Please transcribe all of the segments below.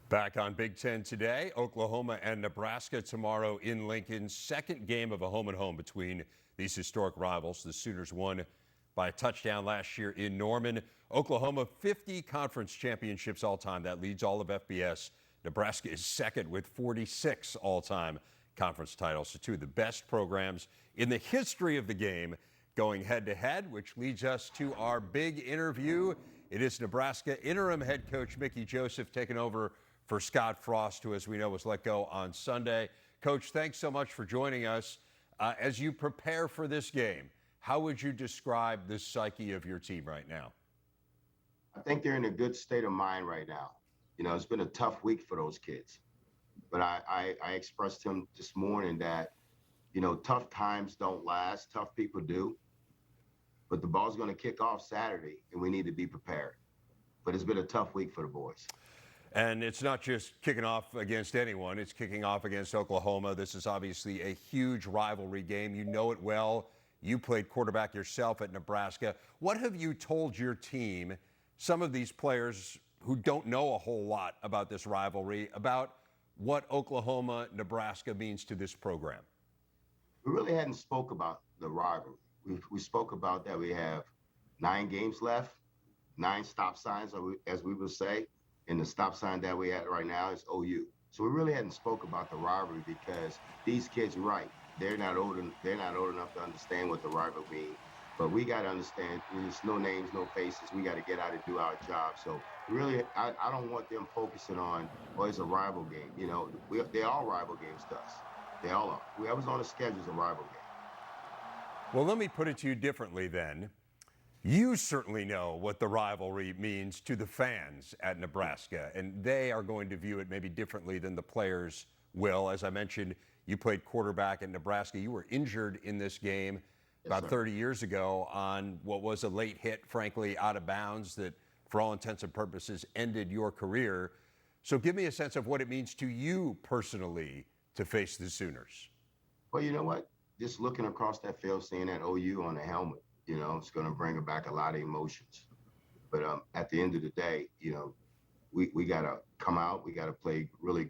Back on Big Ten today, Oklahoma and Nebraska tomorrow in Lincoln. Second game of a home-and-home between these historic rivals. The Sooners won by a touchdown last year in Norman. Oklahoma, 50 conference championships all-time. That leads all of FBS. Nebraska is second with 46 all-time conference titles. So two of the best programs in the history of the game going head-to-head, which leads us to our big interview. It is Nebraska interim head coach Mickey Joseph taking over for Scott Frost, who, as we know, was let go on Sunday. Coach, thanks so much for joining us. As you prepare for this game, how would you describe the psyche of your team right now? I think they're in a good state of mind right now. You know, it's been a tough week for those kids. But I expressed to him this morning that, you know, tough times don't last. Tough people do. But the ball's going to kick off Saturday, and we need to be prepared. But it's been a tough week for the boys. And it's not just kicking off against anyone. It's kicking off against Oklahoma. This is obviously a huge rivalry game. You know it well. You played quarterback yourself at Nebraska. What have you told your team, some of these players who don't know a whole lot about this rivalry, about what Oklahoma-Nebraska means to this program? We really hadn't spoke about the rivalry. We spoke about that we have 9 games left, 9 stop signs, as we would say. And the stop sign that we at right now is OU. So we really hadn't spoke about the rivalry because these kids are right. They're not old enough to understand what the rivalry means. But we got to understand there's no names, no faces. We got to get out and do our job. So really, I don't want them focusing on, oh, it's a rival game. You know, they're all rival games to us. They all are. Whoever's on the schedule is a rival game. Well, let me put it to you differently then. You certainly know what the rivalry means to the fans at Nebraska, and they are going to view it maybe differently than the players will. As I mentioned, you played quarterback at Nebraska. You were injured in this game about 30 years ago on what was a late hit, frankly, out of bounds that, for all intents and purposes, ended your career. So give me a sense of what it means to you personally to face the Sooners. Well, you know what? Just looking across that field, seeing that OU on the helmet, you know, it's going to bring back a lot of emotions. But at the end of the day, you know, we got to come out. We got to play really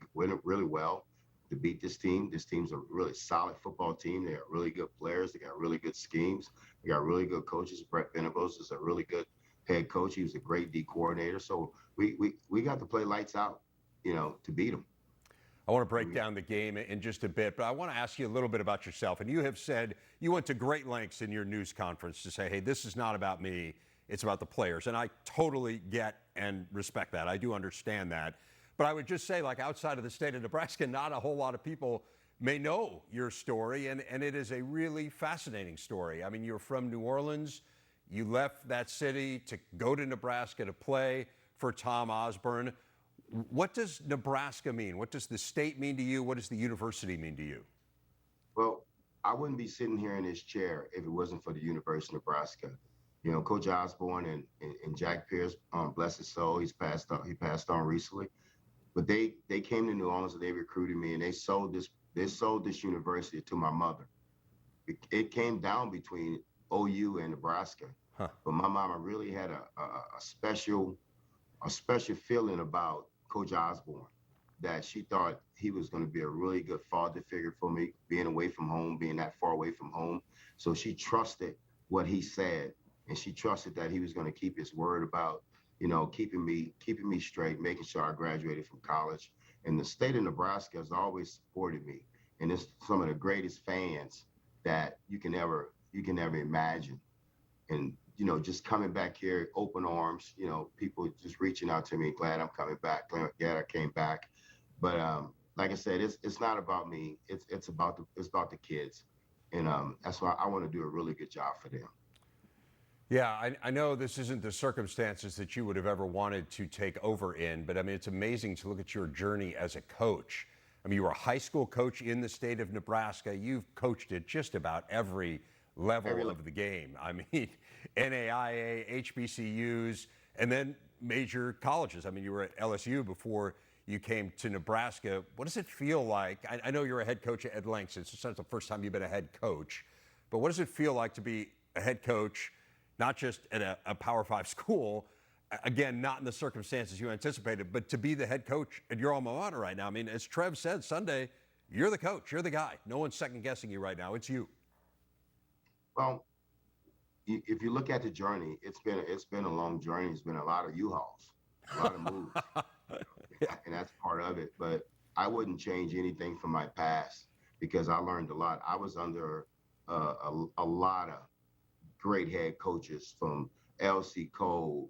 well to beat this team. This team's a really solid football team. They got really good players. They got really good schemes. They got really good coaches. Brett Venables is a really good head coach. He was a great D coordinator. So we got to play lights out, you know, to beat them. I want to break down the game in just a bit, but I want to ask you a little bit about yourself. And you have said you went to great lengths in your news conference to say, hey, this is not about me, it's about the players. And I totally get and respect that. I do understand that. But I would just say, like, outside of the state of Nebraska, not a whole lot of people may know your story, and it is a really fascinating story. I mean, you're from New Orleans. You left that city to go to Nebraska to play for Tom Osborne. What does Nebraska mean? What does the state mean to you? What does the university mean to you? Well, I wouldn't be sitting here in this chair if it wasn't for the University of Nebraska. You know, Coach Osborne and Jack Pierce, bless his soul, he passed on recently. But they came to New Orleans and they recruited me, and they sold this university to my mother. It came down between OU and Nebraska. But my mama really had a special feeling about Coach Osborne, that she thought he was going to be a really good father figure for me, being away from home, being that far away from home. So she trusted what he said, and she trusted that he was going to keep his word about, you know, keeping me straight, making sure I graduated from college. And the state of Nebraska has always supported me, and it's some of the greatest fans that you can ever imagine. And you know, just coming back here, open arms, you know, people just reaching out to me, glad I'm coming back, glad I came back. But like I said, it's not about me. It's about the kids. And that's why I want to do a really good job for them. Yeah, I know this isn't the circumstances that you would have ever wanted to take over in, but I mean, it's amazing to look at your journey as a coach. I mean, you were a high school coach in the state of Nebraska. You've coached at just about every level of the game. I mean, NAIA, HBCUs, and then major colleges. I mean, you were at LSU before you came to Nebraska. What does it feel like? I know you're a head coach at Langston. It's the first time you've been a head coach. But what does it feel like to be a head coach, not just at a Power 5 school, Again, not in the circumstances you anticipated, but to be the head coach at your alma mater right now. I mean, as Trev said Sunday, you're the coach, you're the guy. No one's second guessing you right now. It's you. Well, if you look at the journey, it's been a long journey. It's been a lot of U-Hauls, a lot of moves, and that's part of it. But I wouldn't change anything from my past because I learned a lot. I was under a lot of great head coaches from L.C. Cole,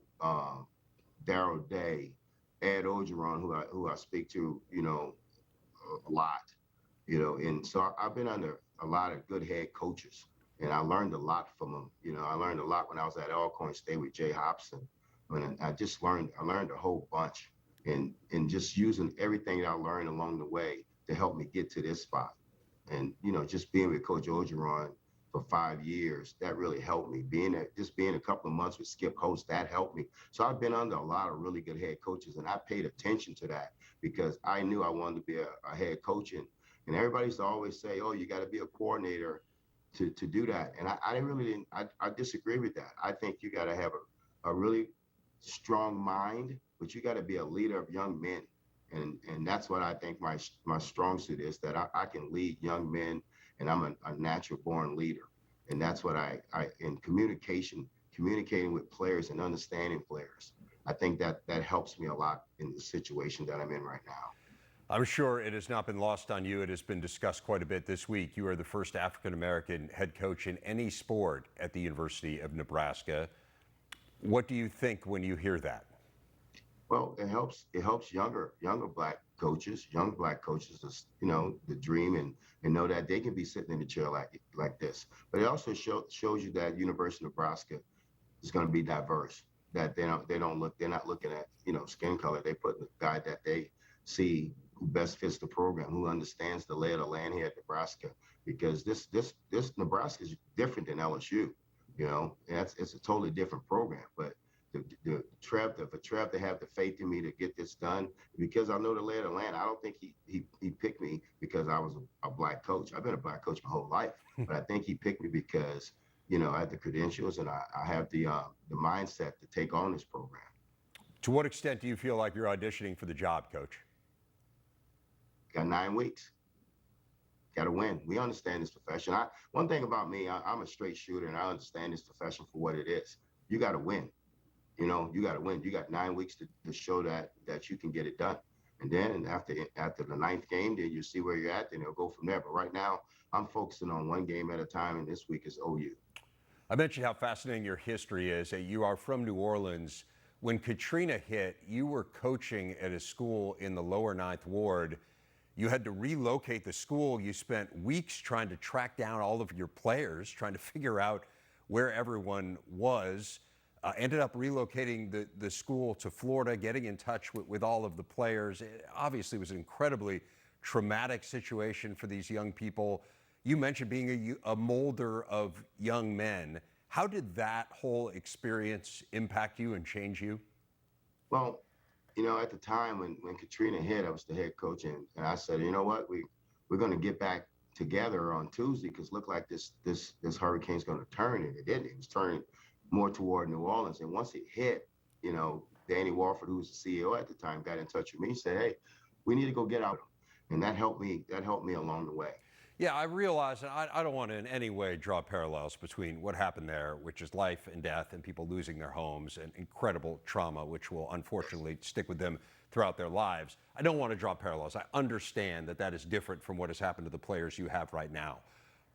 Darryl Day, Ed Ogeron, who I speak to, a lot, and so I've been under a lot of good head coaches, and I learned a lot from them. I learned a lot when I was at Alcorn State with Jay Hobson. When I learned a whole bunch, and just using everything that I learned along the way to help me get to this spot. And just being with Coach Ogeron for 5 years, that really helped me. Being a couple of months with Skip Holtz, that helped me. So I've been under a lot of really good head coaches, and I paid attention to that because I knew I wanted to be a head coach. And everybody used to always say, "Oh, you got to be a coordinator to do that." And I disagree with that. I think you got to have a really strong mind, but you got to be a leader of young men. And that's what I think my strong suit is, that I can lead young men, and I'm a natural born leader. And that's what I in communicating with players and understanding players. I think that helps me a lot in the situation that I'm in right now. I'm sure it has not been lost on you. It has been discussed quite a bit this week. You are the first African-American head coach in any sport at the University of Nebraska. What do you think when you hear that? Well, it helps younger black coaches, young black coaches, the dream and know that they can be sitting in a chair like this. But it also shows you that University of Nebraska is going to be diverse. That they're not looking at skin color. They put the guy that they see who best fits the program, who understands the lay of the land here at Nebraska. Because this Nebraska is different than LSU. And it's a totally different program. But for Trev to have the faith in me to get this done, because I know the lay of the land. I don't think he picked me because I was a black coach. I've been a black coach my whole life, but I think he picked me because I have the credentials and I have the mindset to take on this program. To what extent do you feel like you're auditioning for the job, Coach? Got 9 weeks. Got to win. We understand this profession. One thing about me, I'm a straight shooter, and I understand this profession for what it is. You got to win. You got to win. You got 9 weeks to show that you can get it done. And then after the 9th game, then you see where you're at, then it'll go from there. But right now, I'm focusing on one game at a time, and this week is OU. I mentioned how fascinating your history is. You are from New Orleans. When Katrina hit, you were coaching at a school in the lower 9th Ward. You had to relocate the school. You spent weeks trying to track down all of your players, trying to figure out where everyone was. Ended up relocating the school to Florida, getting in touch with all of the players. It obviously was an incredibly traumatic situation for these young people. You mentioned being a molder of young men. How did that whole experience impact you and change you? Well, at the time when Katrina hit, I was the head coach, and I said, you know what, we're going to get back together on Tuesday because it looked like this hurricane's going to turn, and it didn't. It was turning more toward New Orleans. And once it hit, Danny Walford, who was the CEO at the time, got in touch with me and said, hey, we need to go get out. And that helped me along the way. Yeah, I realize, and I don't want to in any way draw parallels between what happened there, which is life and death and people losing their homes and incredible trauma, which will unfortunately stick with them throughout their lives. I don't want to draw parallels. I understand that is different from what has happened to the players you have right now.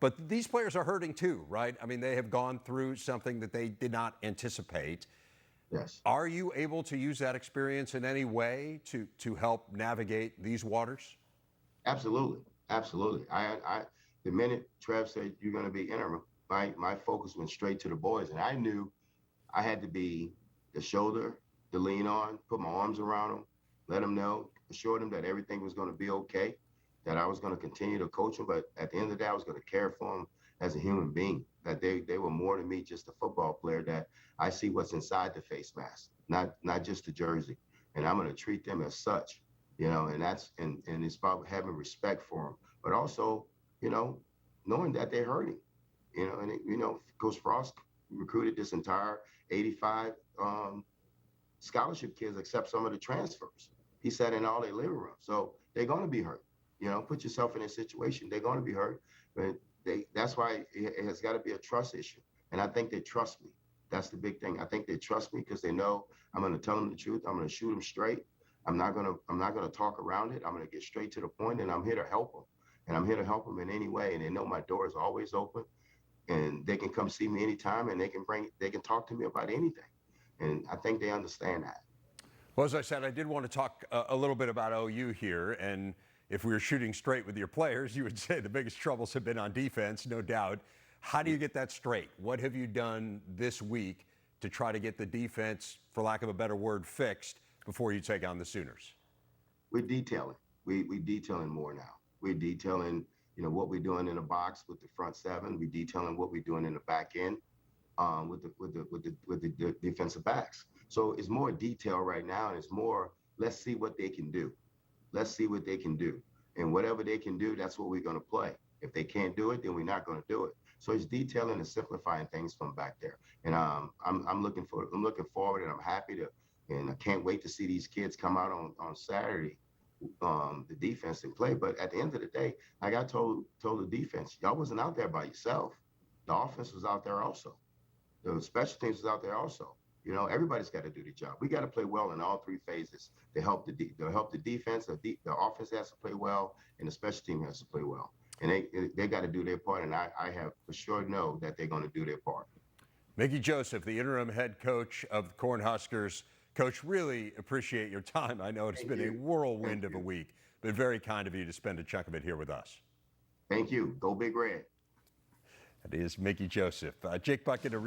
But these players are hurting too, right? I mean, they have gone through something that they did not anticipate. Yes. Are you able to use that experience in any way to help navigate these waters? Absolutely. Absolutely. The minute Trev said you're going to be interim, my focus went straight to the boys. And I knew I had to be the shoulder to lean on, put my arms around them, let them know, assure them that everything was going to be okay, that I was going to continue to coach them. But at the end of the day, I was going to care for them as a human being, that they were more than me, just a football player, that I see what's inside the face mask, not just the jersey. And I'm going to treat them as such, and it's about having respect for them, but also, knowing that they're hurting, and Coach Frost recruited this entire 85 scholarship kids accept some of the transfers. He sat in all their living rooms. So they're going to be hurt. You know, put yourself in a situation. They're going to be hurt. But that's why it has got to be a trust issue. And I think they trust me. That's the big thing. I think they trust me because they know I'm going to tell them the truth. I'm going to shoot them straight. I'm not going to talk around it. I'm going to get straight to the point, and I'm here to help them. And I'm here to help them in any way. And they know my door is always open, and they can come see me anytime, and they can talk to me about anything. And I think they understand that. Well, as I said, I did want to talk a little bit about OU here. And if we were shooting straight with your players, you would say the biggest troubles have been on defense, no doubt. How do you get that straight? What have you done this week to try to get the defense, for lack of a better word, fixed before you take on the Sooners? We're detailing. We're detailing more now. We're detailing, what we're doing in the box with the front seven. We're detailing what we're doing in the back end with the defensive backs. So it's more detail right now, and it's more, let's see what they can do. Let's see what they can do. And whatever they can do, that's what we're going to play. If they can't do it, then we're not going to do it. So it's detailing and simplifying things from back there. And I'm looking forward, and I'm happy to, and I can't wait to see these kids come out on Saturday, the defense, and play. But at the end of the day, like I told the defense, y'all wasn't out there by yourself. The offense was out there also. The special teams was out there also. Everybody's got to do the job. We got to play well in all three phases to help the defense. The offense has to play well, and the special team has to play well. And they got to do their part, and I have for sure know that they're going to do their part. Mickey Joseph, the interim head coach of the Cornhuskers. Coach, really appreciate your time. I know it's been a whirlwind of a week, but very kind of you to spend a chunk of it here with us. Thank you. Go Big Red. That is Mickey Joseph. Jake Bucket.